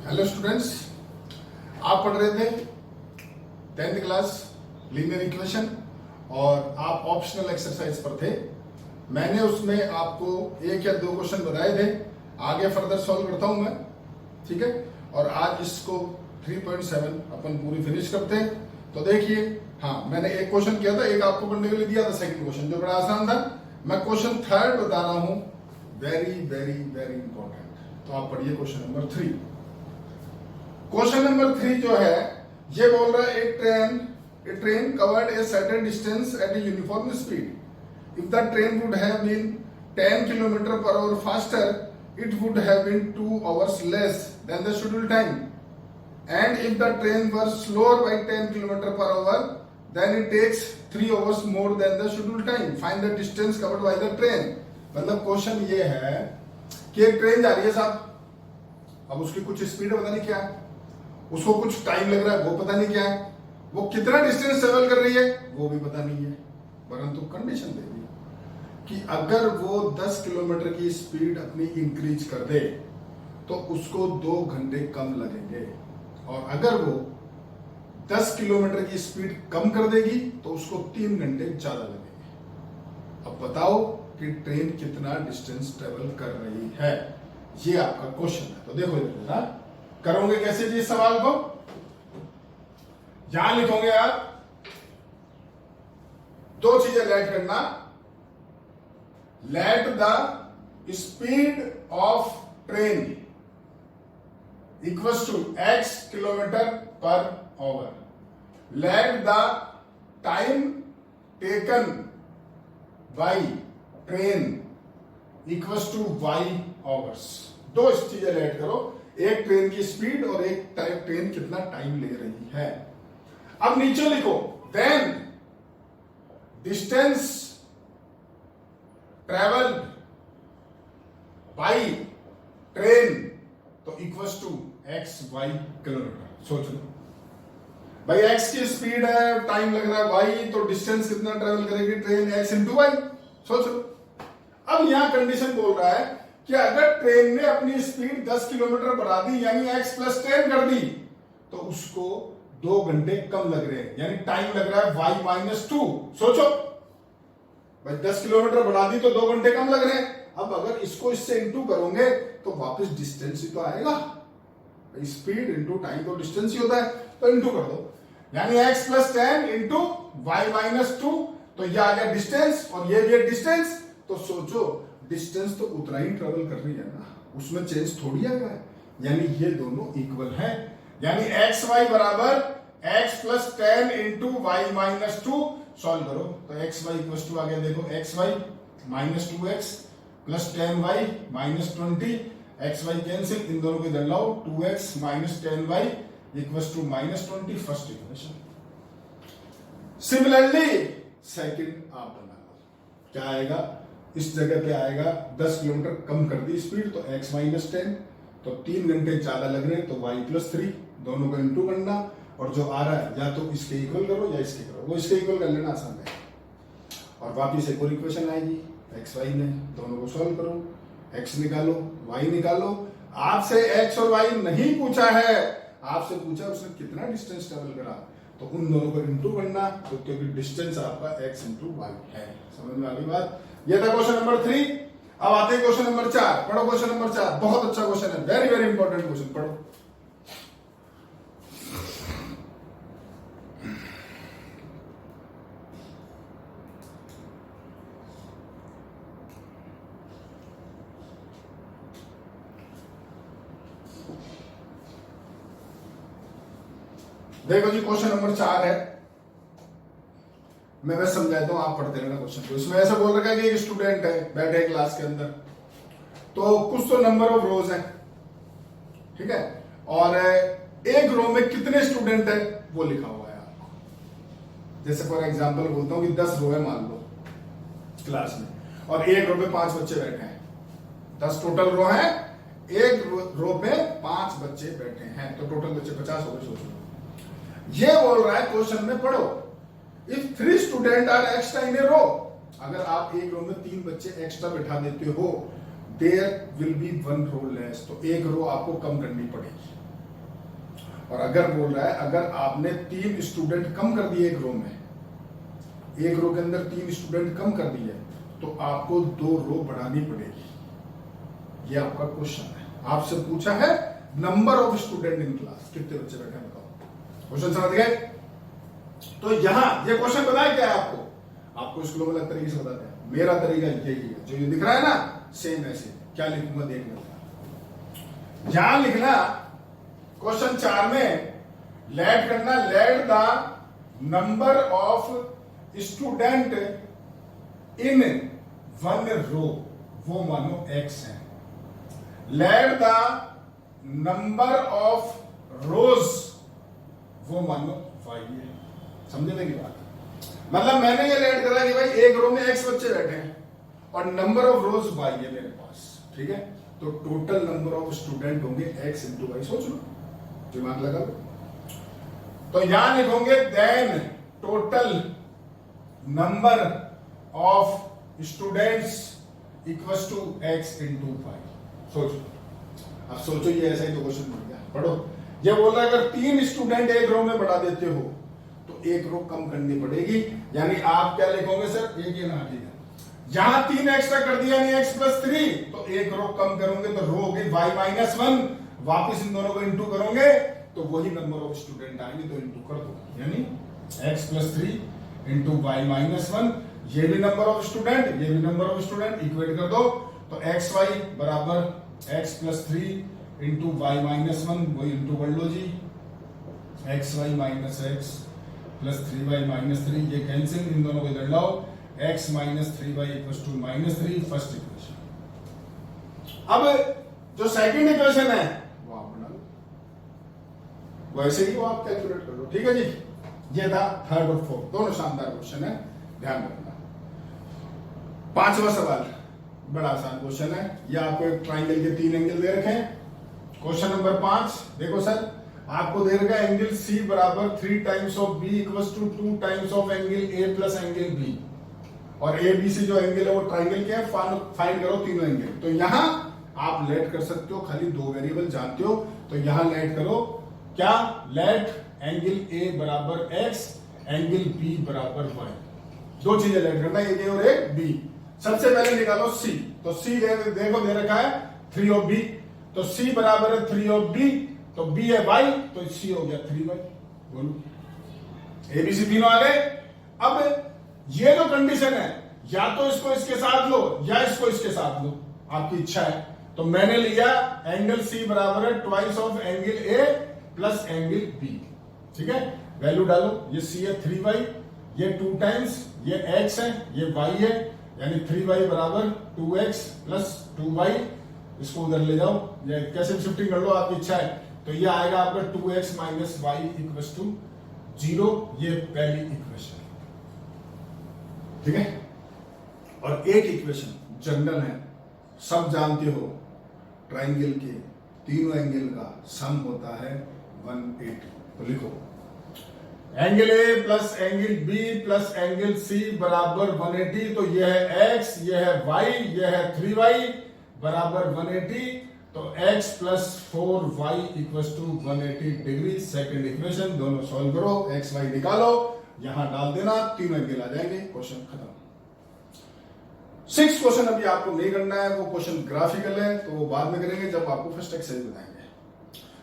Hello students, आप पढ़ रहे थे 10th क्लास लीनियर इक्वेशन और आप ऑप्शनल एक्सरसाइज पर थे। मैंने उसमें आपको एक या दो क्वेश्चन बताए थे, आगे फर्दर सॉल्व करता हूं मैं, ठीक है। और आज इसको 3.7 अपन पूरी फिनिश करते हैं। तो देखिए, हाँ, मैंने एक क्वेश्चन किया था, एक आपको करने के लिए दिया था, सेकंड क्वेश्चन जो बड़ा आसान था। मैं क्वेश्चन थर्ड बता रहा हूं, वेरी वेरी वेरी इंपॉर्टेंट। तो आप पढ़िए क्वेश्चन नंबर 3। क्वेश्चन नंबर 3 जो है, ये बोल रहा है a train covered a certain distance at a uniform speed. If the train would have been 10 km per hour faster, it would have been 2 hours less than the scheduled time. And if the train were slower by 10 km per hour, then it takes 3 hours more than the scheduled time. Find the distance covered by the train. मतलब question ये है कि एक train जा रही है साहब, अब उसकी कुछ स्पीड पता नहीं क्या है, उसको कुछ टाइम लग रहा है वो पता नहीं क्या है, वो कितना डिस्टेंस ट्रेवल कर रही है वो भी पता नहीं है, परंतु कंडीशन दे दी कि अगर वो 10 किलोमीटर की स्पीड अपनी इंक्रीज कर दे तो उसको 2 घंटे कम लगेंगे, और अगर वो 10 किलोमीटर की स्पीड कम कर देगी तो उसको 3 घंटे ज्यादा लगेंगे। अब बताओ कि ट्रेन कितना डिस्टेंस ट्रेवल कर रही है, ये आपका क्वेश्चन है। तो देखो जरा करोगे कैसे जी इस सवाल को, यहां लिखोगे आप, दो चीजें लेट करना, let the speed of train equals to x kilometre per hour, let the time taken by train equals to y hours. दो चीजें लेट करो, एक ट्रेन की स्पीड और एक ट्रेन कितना टाइम ले रही है। अब नीचे लिखो then distance travelled by train तो equals to X Y kilometre. सोच लो भाई, एक्स की स्पीड है, टाइम लग रहा है वाई, तो डिस्टेंस कितना ट्रेवल करेगी ट्रेन, एक्स इंटू वाई। सोच लो। अब यहां कंडीशन बोल रहा है कि अगर ट्रेन ने अपनी स्पीड 10 किलोमीटर बढ़ा दी, यानी x + 10 कर दी, तो उसको 2 घंटे कम लग रहे हैं, यानी टाइम लग रहा है y - 2। सोचो भाई, 10 किलोमीटर बढ़ा दी तो 2 घंटे कम लग रहे हैं। अब अगर इसको इससे इंटू करोगे तो वापस डिस्टेंस ही तो आएगा, स्पीड इंटू टाइम तो डिस्टेंस ही होता है, तो इंटू कर दो, यानी x + 10 इंटू y - 2, तो यह आ गया डिस्टेंस और ये भी है डिस्टेंस। तो सोचो डिस्टेंस तो उतना ही ट्रेवल कर रही है ना, उसमें चेंज थोड़ी आएगा, यानी ये दोनों इक्वल हैं, यानी एक्स वाई बराबर x + 10 इंटू y - 2। सॉल्व करो तो एक्स वाई इक्वल टू आ गया, देखो X Y - 2x + 10y - 20, X Y cancel, इन दोनों को इधर लाओ, 2x - 10y equal to -20, first equation. Similarly second आप बना लो, क्या आएगा, इस जगह पे आएगा 10 किलोमीटर कम कर दी स्पीड तो x - 10, तो 3 घंटे ज्यादा लग रहे हैं तो y + 3, दोनों को इंटू करना, और जो आ रहा है या तो इसके इक्वल करो या इसके करो, वो इसके इक्वल कर लेना, आसान है। और वापिस एक और इक्वेशन आएगी x y में, दोनों को सॉल्व करो, x निकालो y निकालो। आपसे x और y नहीं पूछा है, आपसे पूछा उसने कितना डिस्टेंस ट्रेवल करा, तो उन दोनों को इंटू करना, तो क्योंकि डिस्टेंस आपका x * y है। समझ में आ गई बात। ये था क्वेश्चन नंबर 3। अब आते हैं क्वेश्चन नंबर 4। पढ़ो क्वेश्चन नंबर 4, बहुत अच्छा क्वेश्चन है, वेरी वेरी इंपॉर्टेंट क्वेश्चन, पढ़ो। देखो जी, क्वेश्चन नंबर 4 है, मैं बस समझाता हूं, आप पढ़ते रहना क्वेश्चन को। इसमें ऐसा बोल रखा है कि एक स्टूडेंट है, बैठे क्लास के अंदर, तो कुछ तो नंबर ऑफ रोज है, ठीक है, और एक रो में कितने स्टूडेंट है वो लिखा हुआ है आपको। जैसे फॉर एग्जांपल बोलता हूं कि 10 रो है मान लो क्लास में, और एक रो पे 5 बच्चे बैठे हैं, 10 टोटल रो है, एक रो पे 5 बच्चे बैठे हैं, तो टोटल बच्चे 50 हो गए। सोचो, ये बोल रहा है क्वेश्चन में, पढ़ो, इफ 3 स्टूडेंट आर एक्स्ट्रा इन ए रो, अगर आप एक रो में 3 बच्चे एक्स्ट्रा बैठा देते हो, there will be 1 row less, तो एक रो आपको कम करनी पड़ेगी। और अगर बोल रहा है अगर आपने 3 स्टूडेंट कम कर दिए एक रो में, एक रो के अंदर 3 स्टूडेंट कम कर दिए, तो आपको 2 रो बढ़ानी पड़ेगी। ये आपका क्वेश्चन है, आपसे पूछा है number of student in class, कितने बच्चे बैठे हैं बताओ। क्वेश्चन समझ गए? तो यहां ये क्वेश्चन बताया क्या है आपको, आपको स्कूलों में अलग तरीके से बताते हैं, मेरा तरीका यही है, जो ये दिख रहा है ना सेम ऐसे। क्या लिखूंगा देखना, यहां लिखना क्वेश्चन 4 में लेट करना, let the number of student in one row, वो मानो x है, let the number of rows, वो मानो y है। समझे मेरी बात? मतलब मैंने ये लेट करा कि भाई एक रो में x बच्चे बैठे हैं और नंबर ऑफ रोज y है मेरे पास, ठीक है? तो टोटल नंबर ऑफ स्टूडेंट होंगे x इंटू वाई। सोच लो, दिमाग लगा लो। तो यहां लिखोगे then total number of students equals to x into Y. सोचो, अब सोचो, ये ऐसा ही तो क्वेश्चन बन गया। पढ़ो, ये बोल रहा है अगर 3 स्टूडेंट एक रो में बढ़ा देते हो तो एक रो कम करनी पड़ेगी, यानी आप क्या लिखोगे सर, एक ये ना ठीक है, यहां 3 एक्स्ट्रा कर दिया यानी x प्लस 3, तो एक रो कम करोगे तो रो होगी y माइनस 1, वापिस इन दोनों को इंटू करोगे तो वही नंबर ऑफ स्टूडेंट आएंगे, तो इंटू कर दो, यानी x plus 3 into Y minus 1, ये भी नंबर ऑफ स्टूडेंट, ये भी नंबर ऑफ स्टूडेंट, इक्वेट कर दो तो एक्स वाई बराबर x plus 3 into Y minus 1, वही इंटू कर लो जी, X Y minus X plus 3y minus 3, ये कैंसिल, इन दोनों को इधर लाओ, x minus 3y equal to minus 3, first equation. अब जो सेकंड इक्वेशन है वो आप बना लो, वैसे ही वो आप कैलकुलेट कर लो, ठीक है जी। ये था थर्ड और फोर्थ, दोनों शानदार क्वेश्चन है, ध्यान रखना। 5वां सवाल बड़ा आसान क्वेश्चन है, ये आपको एक ट्राइंगल के 3 एंगल दे रखे हैं। क्वेश्चन नंबर 5 देखो सर, आपको दे रखा है एंगल C बराबर 3 times of B equals to 2 times of angle A plus angle B, और ABC जो एंगल है वो ट्राइंगल के है, फाइंड करो तीनों एंगल। तो यहां आप लेट कर सकते हो, खाली 2 वेरिएबल जानते हो, तो यहां लेट करो क्या, लेट एंगल A बराबर X, एंगल B बराबर Y, 2 चीजें लेट करना, एक A और एक B। सबसे पहले निकालो C, तो C देखो दे रखा है 3 ऑफ B, तो C बराबर है 3 ऑफ B, तो B है y, तो C हो गया 3y। बोलो, ABC तीनों आ गए। अब ये जो कंडीशन है, या तो इसको इसके साथ लो या इसको इसके साथ लो, आपकी इच्छा है। तो मैंने लिया एंगल C बराबर है twice of angle A plus angle B, ठीक है? वैल्यू डालो, ये C है 3y, ये 2 टाइम्स, ये x है, ये y है, यानी 3y बराबर 2x प्लस 2y, इसको उधर ले जाओ, ये कैसे शिफ्टिंग कर लो, आपकी इच्छा है। तो ये आएगा आपका 2x minus Y equals to 0, ये पहली इक्वेशन, ठीक है? और एक इक्वेशन जनरल है, सब जानते हो, ट्राइंगल के तीनों एंगल का सम होता है 180। तो लिखो angle A plus angle B plus angle C बराबर 180, तो ये है x, ये है y, ये है 3y बराबर 180, तो x plus 4y equals to 180 degree. Second equation, दोनों सॉल्व करो, x y निकालो, यहां डाल देना, तीनों एंगल आ जाएंगे, क्वेश्चन खत्म। 6 क्वेश्चन अभी आपको नहीं करना है, वो क्वेश्चन ग्राफिकल है, तो वो बाद में करेंगे जब आपको फर्स्ट एक्सरसाइज बताएंगे।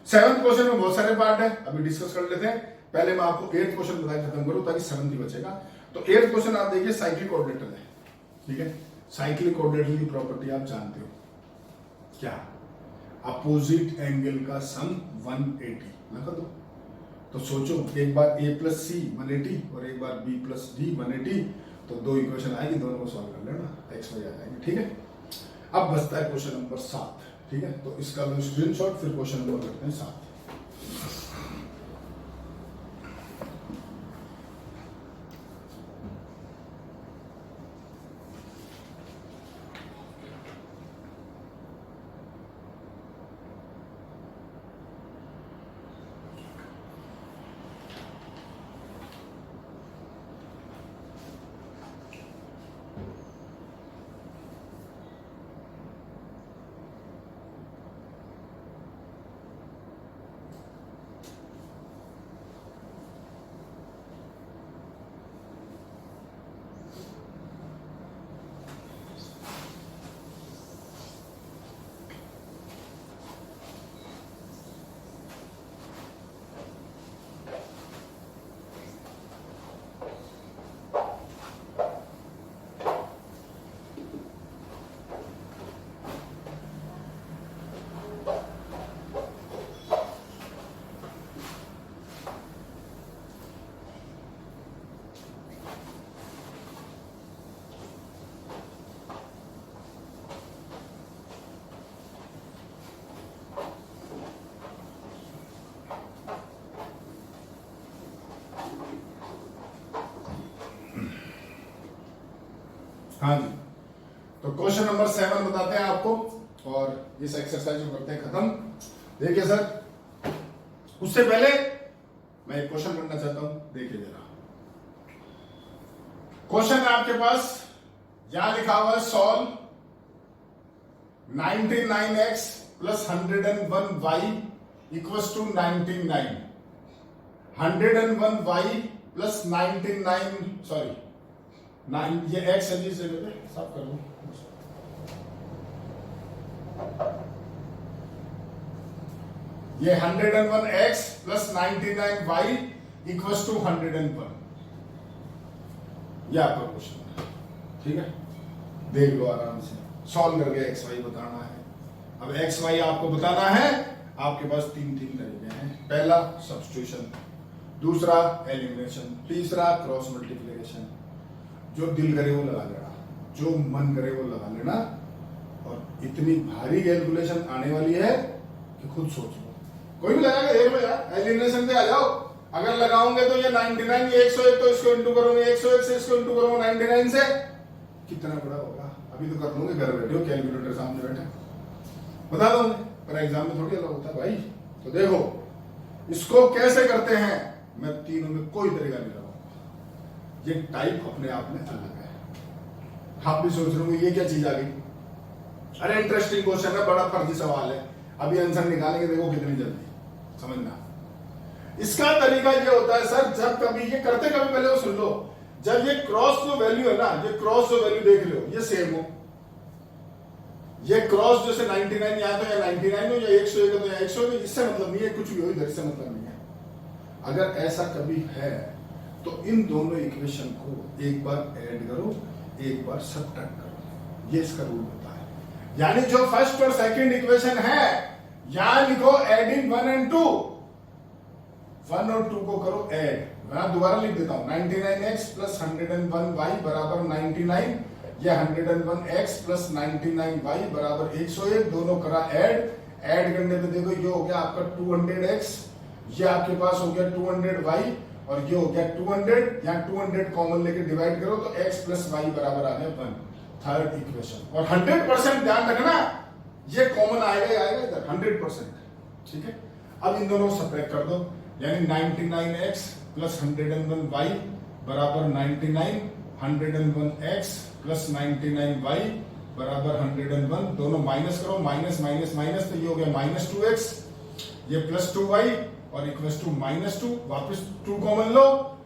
7th क्वेश्चन में बहुत सारे पार्ट है, अभी डिस्कस कर लेते हैं। पहले मैं आपको 8th क्वेश्चन बताए खत्म करूं ताकि 7th ही बचेगा। तो 8th क्वेश्चन आप देखिए, साइक्लिक कोऑर्डिनेटर है, ठीक है? साइक्लिक कोऑर्डिनेटर की प्रॉपर्टी आप जानते हो क्या, अपोजिट एंगल का सम 180 लगा दो। तो सोचो, एक बार a प्लस सी 180 और एक बार b प्लस डी 180, तो 2 इक्वेशन आएगी, दोनों को सॉल्व कर लेना, x y आ जाएंगे, ठीक है? अब बचता है क्वेश्चन नंबर 7, ठीक है? तो इसका लो स्क्रीनशॉट, फिर क्वेश्चन नंबर करते हैं 7। हाँ जी, तो क्वेश्चन नंबर 7 बताते हैं आपको और इस एक्सरसाइज को करते हैं खत्म। देखिए सर, उससे पहले मैं एक क्वेश्चन करना चाहता हूं, देखिए जरा। क्वेश्चन है आपके पास, यहां लिखा हुआ है solve 99x plus 101y equals to 99। 101y plus 99, sorry 9, ये x है जी, से साफ कर लो। ये 101x plus 99y equals to 101, ये आपका क्वेश्चन है, ठीक है। देख लो आराम से, सॉल्व करके एक्स वाई बताना है। अब एक्स वाई आपको बताना है, आपके पास तीन तरीके हैं। पहला सब्स्टिट्यूशन, दूसरा एलिमिनेशन, तीसरा क्रॉस मल्टीप्लिकेशन। जो दिल करे वो लगा लेना, जो मन करे वो लगा लेना। और इतनी भारी कैलकुलेशन आने वाली है कि खुद सोच लो, कोई भी लगाएगा, देख लो यार। एलिमिनेशन पे आ जाओ, अगर लगाओगे तो ये 99, ये 101, तो इसको इंटू करोगे 101 से, इसको इंटू करोगे 99 से, कितना बड़ा होगा। अभी तो कर लोगे, घर बैठे हो, कैलकुलेटर सामने बैठे बता दोगे, पर एग्जाम में थोड़ी अलग होता है भाई। तो देखो इसको कैसे करते हैं, मैं तीनों में कोई तरीका नहीं लगाऊंगा, ये टाइप अपने आप में अलग है। आप भी सोच रहे हो ये क्या चीज आ गई, अरे इंटरेस्टिंग क्वेश्चन है, बड़ा फर्जी सवाल है, अभी आंसर निकालेंगे, देखो कितनी जल्दी समझना। इसका तरीका ये होता है सर, जब कभी ये करते, कभी पहले वो सुन लो, जब ये क्रॉस जो वैल्यू है ना, ये क्रॉस जो वैल्यू देख लो, ये सेम हो, ये क्रॉस जैसे 99 या तो या 99 हो या 101 हो तो या 101 हो, इससे मतलब नहीं है, कुछ भी हो इधर से मतलब नहीं है। अगर ऐसा कभी है तो इन दोनों इक्वेशन को एक बार ऐड करो, एक बार सब्ट्रैक्ट करो, ये इसका रूल होता है। यानी जो फर्स्ट और सेकंड इक्वेशन है, यहां लिखो एडिंग 1 and 2, 1 और 2 को करो ऐड। मैं दोबारा लिख देता हूं, 99x प्लस 101y बराबर 99, या 101x प्लस 99y बराबर 101, दोनों करा ऐड। ऐड करने पे देखो ये हो गया आपका 200x, ये आपके पास हो गया 200y, और ये हो गया 200, या 200 कॉमन लेके डिवाइड करो तो x प्लस y बराबर आ गया 1, थर्ड इक्वेशन। और 100% ध्यान रखना, ये कॉमन आएगा ही आएगा इधर 100%, ठीक है। अब इन दोनों को सब्ट्रैक्ट कर दो, यानी 99x प्लस 101y बराबर 99, 101x प्लस 99y बराबर 101, दोनों माइनस करो, माइनस माइनस माइनस, तो ये हो गया माइनस 2x, ये प्लस 2y और इक्वल्स टू माइनस 2, वापस 2 कॉमन लो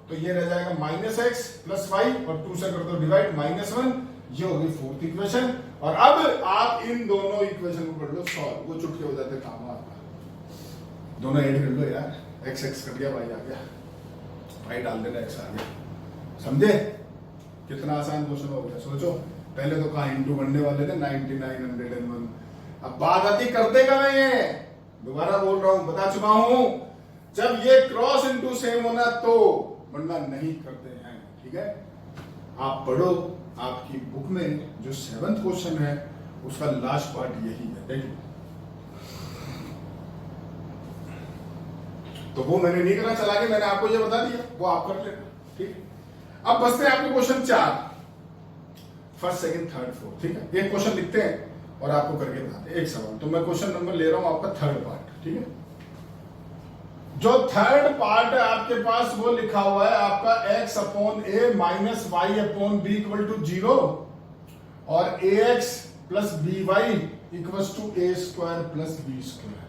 तो ये रह जाएगा माइनस x प्लस y, और 2 से कर दो डिवाइड, माइनस 1, ये हो गई फोर्थ इक्वेशन। और अब आप इन दोनों इक्वेशन को कर लो सॉल्व, वो चुटके हो जाते काम आपका। दोनों ऐड कर लो यार, x x कट गया, y आ गया, y डाल देना, x आ गया, समझे कितना आसान क्वेश्चन हो गया। सोचो पहले तो कहा इंटू बनने वाले थे 99, 101, अब बात आती करते का नहीं है, दोबारा बोल रहा हूं, बता चुका हूं, जब ये क्रॉस इंटू सेम होना तो, वरना नहीं करते हैं, ठीक है। आप पढ़ो, आपकी बुक में जो 7th क्वेश्चन है उसका लास्ट पार्ट यही है, देखिए। तो वो मैंने नहीं करना, चला के मैंने आपको ये बता दिया, वो आप कर लेना, ठीक है। अब बचते हैं आपके question 4, first second third fourth, ठीक है। एक क्वेश्चन लिखते हैं और आपको करके बताते हैं एक सवाल। तो मैं क्वेश्चन नंबर ले रहा हूं आपका थर्ड पार्ट, ठीक है। जो थर्ड पार्ट है आपके पास वो लिखा हुआ है आपका x upon A minus Y upon B equal to 0, और ax plus B Y equal to A square plus B square.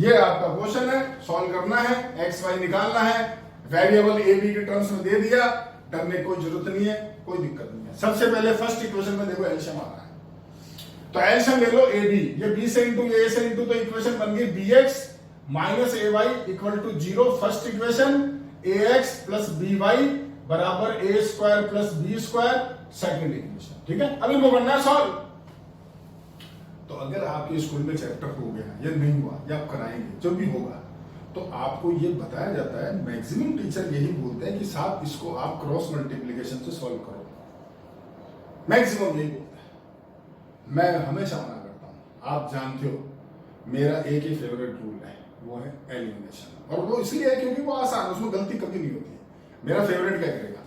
ये आपका क्वेश्चन है, सॉल्व करना है, एक्स वाई निकालना है, वेरिएबल ए बी के टर्म्स में दे दिया, डरने की कोई जरूरत नहीं है, कोई दिक्कत नहीं है। सबसे पहले फर्स्ट इक्वेशन में देखो एलसीएम आ रहा है, तो एलसीएम ले लो ए बी, ये बी से इंटू ए से इंटू, तो इक्वेशन बन गई B X minus A Y equal to 0, first equation, A X plus B Y बराबर A square plus B square, second equation, ठीक है। अभी वो करना है सॉल्व। तो अगर आपके स्कूल में चैप्टर हो गया या नहीं हुआ, या आप कराएंगे, जो भी होगा, तो आपको ये बताया जाता है, मैक्सिमम टीचर यही बोलते हैं कि साहब इसको आप क्रॉस मल्टीप्लिकेशन से सॉल्व करो, मैक्सिमम यही बोलता है। मैं हमेशा मना करता हूं, आप जानते हो मेरा एक ही फेवरेट रूल है, वो है एलिमिनेशन, और वो इसलिए है क्योंकि वो आसान है, उसमें गलती कभी नहीं होती है। मेरा फेवरेट क्या करेगा,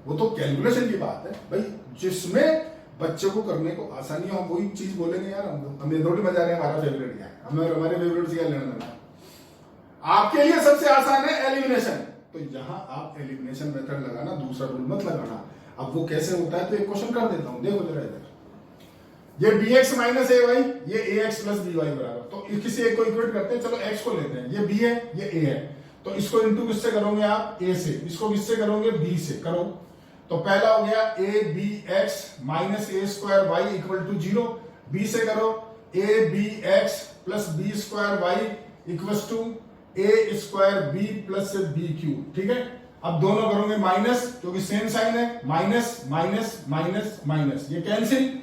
वो तो कैलकुलेशन की बात है भाई, जिसमें बच्चे को करने को आसानी हो। वही चीज बोलेंगे यार, हम ये थोड़ी मजा रहे हैं हमारा फेवरेट क्या है, हमारे फेवरेट से क्या लेना देना। आपके लिए सबसे आसान है एलिमिनेशन, तो यहां आप एलिमिनेशन मेथड लगाना, दूसरा रूल मत लगाना। अब वो कैसे होता है तो एक क्वेश्चन कर देता हूं, देखो जरा इधर, ये bx माइनस ए वाई, ये ax प्लस बी वाई बराबर, तो किसी एक को इक्वेट करते हैं। चलो x को लेते हैं, ये b है ये a है, तो इसको इंटू किससे करोगे आप, a से, इसको किससे करोगे, b से करो। तो पहला हो गया a b x minus A square Y equal to 0, b से करो a b x plus B square Y equal to a square b plus B cube, ठीक है। अब दोनों करोगे माइनस, क्योंकि सेम साइन है, माइनस माइनस माइनस माइनस, ये कैंसिल।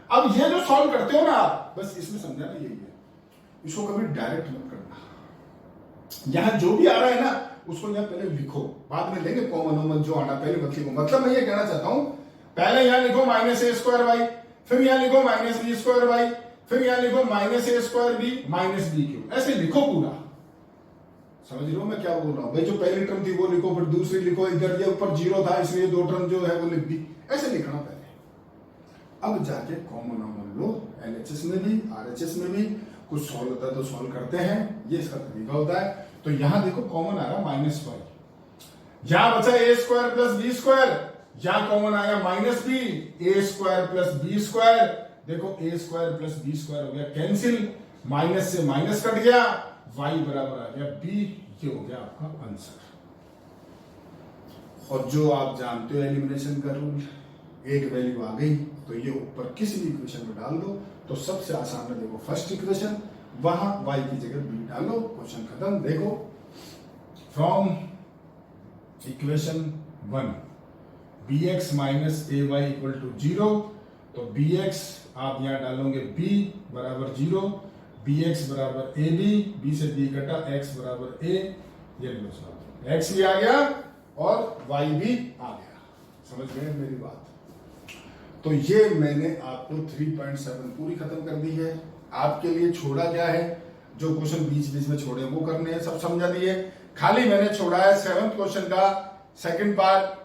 अब ये जो सॉल्व करते हो ना आप, बस इसमें समझाना यही है, इसको कभी डायरेक्ट मत करना। यहां जो भी आ रहा है ना उसको यहां पहले लिखो, बाद में लेंगे कॉमन वॉमन जो आना, पहले मत लिखो। मतलब मैं ये कहना चाहता हूं, पहले यहां लिखो माइनस ए स्क्वायर वाई, फिर यहां लिखो माइनस बी स्क्वायर वाई, फिर यहां लिखो minus A square B minus B cube, ऐसे लिखो पूरा। समझ रहे हो मैं क्या बोल रहा हूं भाई? जो पहली टर्म थी वो लिखो, फिर दूसरी लिखो, इधर ये ऊपर 0 था इसलिए दो टर्म जो है वो लिख दी, ऐसे लिखना पहले। अब जाके कॉमन लो, एलएचएस में भी आरएचएस में भी कुछ सॉल्व होता है तो सॉल्व करते हैं, ये इसका तरीका होता है। तो यहां देखो कॉमन आ रहा माइनस वाई, यहां बचा ए स्क्वायर प्लस बी स्क्वायर, यहां कॉमन आया माइनस बी, ए स्क्वायर प्लस बी स्क्वायर, देखो ए स्क्वायर प्लस बी स्क्वायर हो गया कैंसिल, माइनस से माइनस कट गया, वाई बराबर आ गया बी, ये हो गया आपका आंसर। और जो आप जानते हो एलिमिनेशन का रूल, एक वैल्यू आ गई तो ये ऊपर किसी भी इक्वेशन में डाल दो, तो सबसे आसान है, देखो फर्स्ट इक्वेशन, वहां y की जगह b डालो, क्वेश्चन खत्म। देखो from equation 1 bx minus A Y equal to 0, तो bx आप यहां डालोगे b बराबर 0, bx बराबर ab, b से b कटा, x बराबर a, ये लो साहब x भी आ गया और y भी आ गया। समझ गए मेरी बात? तो ये मैंने आपको 3.7 पूरी खत्म कर दी है। आपके लिए छोड़ा क्या है, जो क्वेश्चन बीच बीच में छोड़े वो करने हैं, सब समझा दिए। खाली मैंने छोड़ा है 7th क्वेश्चन का सेकंड पार्ट,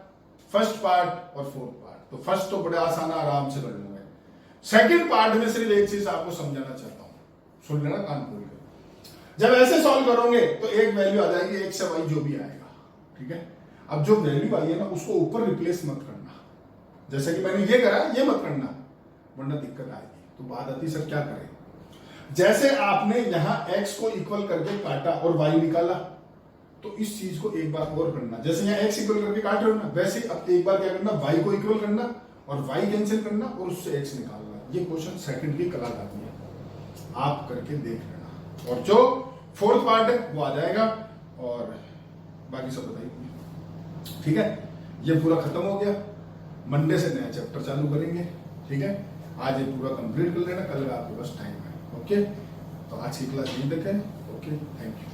फर्स्ट पार्ट और फोर्थ पार्ट। तो फर्स्ट तो बड़े आसान आराम से कर लूंगा, सेकंड पार्ट में सिर्फ एक चीज आपको समझाना चाहता हूं, सुन लेना कान खोल के। जब ऐसे सॉल्व करोगे तो एक वैल्यू आ जाएगी, एक से वाई जो भी आएगा, ठीक है। अब जो वैल्यू आई है ना उसको ऊपर रिप्लेस मत करना, जैसे कि मैंने ये करा, ये मत करना वरना दिक्कत आएगी। तो बात आती सर क्या करें, जैसे आपने यहां x को इक्वल करके काटा और y निकाला, तो इस चीज को एक बार और करना, जैसे यहां x इक्वल करके काट रहे हो ना, वैसे अब एक बार क्या करना, y को इक्वल करना और y कैंसिल करना और उससे x निकालना। ये क्वेश्चन सेकंड की कलाकारी है, आप करके देख लेना। और जो फोर्थ पार्ट है वो आ जाएगा और बाकी सब बताइए, ठीक है। ये पूरा खत्म हो गया, मंडे से नया चैप्टर चालू करेंगे, ठीक है। आज ये पूरा कंप्लीट कर लेना, कल आपके पास टाइम है, ओके। तो आज की क्लास यहीं तक है, ओके, थैंक यू।